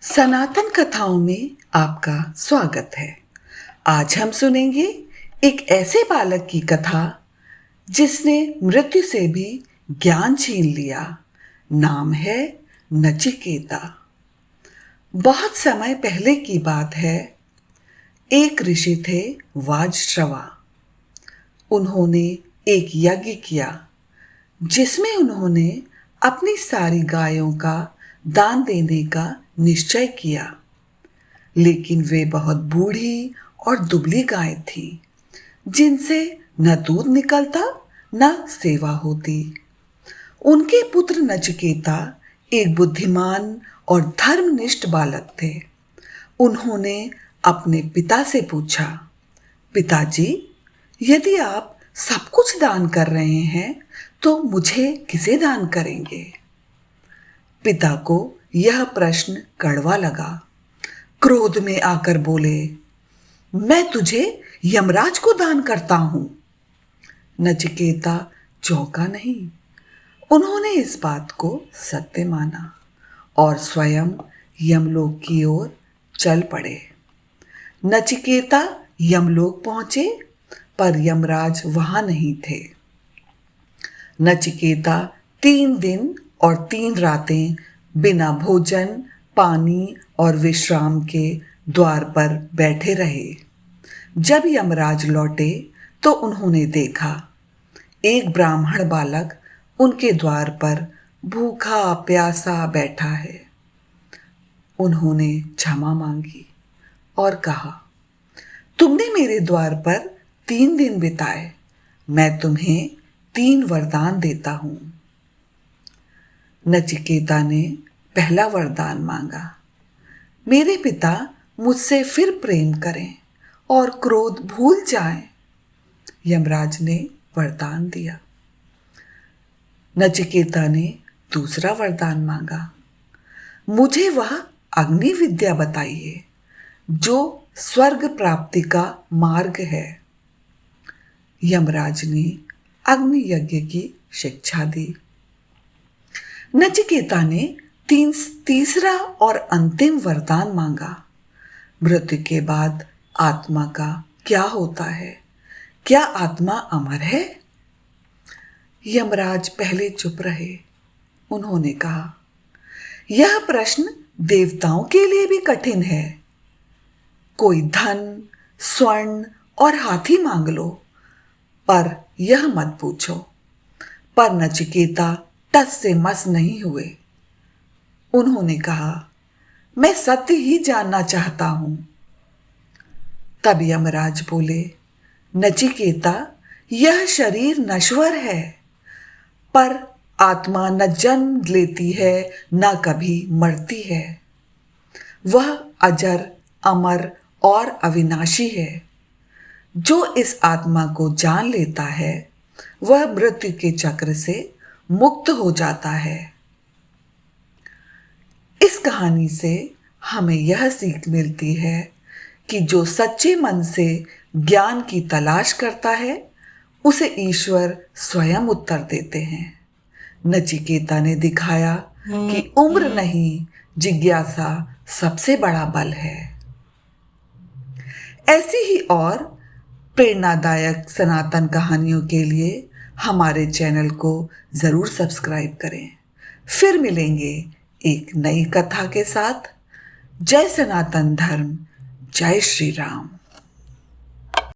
सनातन कथाओं में आपका स्वागत है। आज हम सुनेंगे एक ऐसे बालक की कथा जिसने मृत्यु से भी ज्ञान छीन लिया। नाम है नचिकेता। बहुत समय पहले की बात है। एक ऋषि थे वाजश्रवा। उन्होंने एक यज्ञ किया जिसमें उन्होंने अपनी सारी गायों का दान देने का निश्चय किया, लेकिन वे बहुत बूढ़ी और दुबली गाय थी जिनसे न दूध निकलता न सेवा होती। उनके पुत्र नचिकेता एक बुद्धिमान और धर्मनिष्ठ बालक थे। उन्होंने अपने पिता से पूछा, पिताजी, यदि आप सब कुछ दान कर रहे हैं तो मुझे किसे दान करेंगे? पिता को यह प्रश्न कड़वा लगा। क्रोध में आकर बोले, मैं तुझे यमराज को दान करता हूं। नचिकेता चौंका नहीं। उन्होंने इस बात को सत्य माना और स्वयं यमलोक की ओर चल पड़े। नचिकेता यमलोक पहुंचे, पर यमराज वहां नहीं थे। नचिकेता 3 दिन और 3 रातें बिना भोजन, पानी और विश्राम के द्वार पर बैठे रहे। जब यमराज लौटे तो उन्होंने देखा एक ब्राह्मण बालक उनके द्वार पर भूखा प्यासा बैठा है। उन्होंने क्षमा मांगी और कहा, तुमने मेरे द्वार पर 3 दिन बिताए, मैं तुम्हें 3 वरदान देता हूं। नचिकेता ने पहला वरदान मांगा, मेरे पिता मुझसे फिर प्रेम करें और क्रोध भूल जाएं। यमराज ने वरदान दिया। नचिकेता ने दूसरा वरदान मांगा, मुझे वह अग्नि विद्या बताइए जो स्वर्ग प्राप्ति का मार्ग है। यमराज ने अग्नि यज्ञ की शिक्षा दी। नचिकेता ने तीसरा और अंतिम वरदान मांगा, मृत्यु के बाद आत्मा का क्या होता है? क्या आत्मा अमर है? यमराज पहले चुप रहे। उन्होंने कहा, यह प्रश्न देवताओं के लिए भी कठिन है। कोई धन, स्वर्ण और हाथी मांग लो, पर यह मत पूछो। पर नचिकेता टस से मस नहीं हुए। उन्होंने कहा, मैं सत्य ही जानना चाहता हूं। तब यमराज बोले, नचिकेता, यह शरीर नश्वर है, पर आत्मा न जन्म लेती है न कभी मरती है। वह अजर, अमर और अविनाशी है। जो इस आत्मा को जान लेता है वह मृत्यु के चक्र से मुक्त हो जाता है। इस कहानी से हमें यह सीख मिलती है कि जो सच्चे मन से ज्ञान की तलाश करता है उसे ईश्वर स्वयं उत्तर देते हैं। नचिकेता ने दिखाया कि उम्र नहीं, जिज्ञासा सबसे बड़ा बल है। ऐसी ही और प्रेरणादायक सनातन कहानियों के लिए हमारे चैनल को ज़रूर सब्सक्राइब करें। फिर मिलेंगे एक नई कथा के साथ। जय सनातन धर्म, जय श्री राम।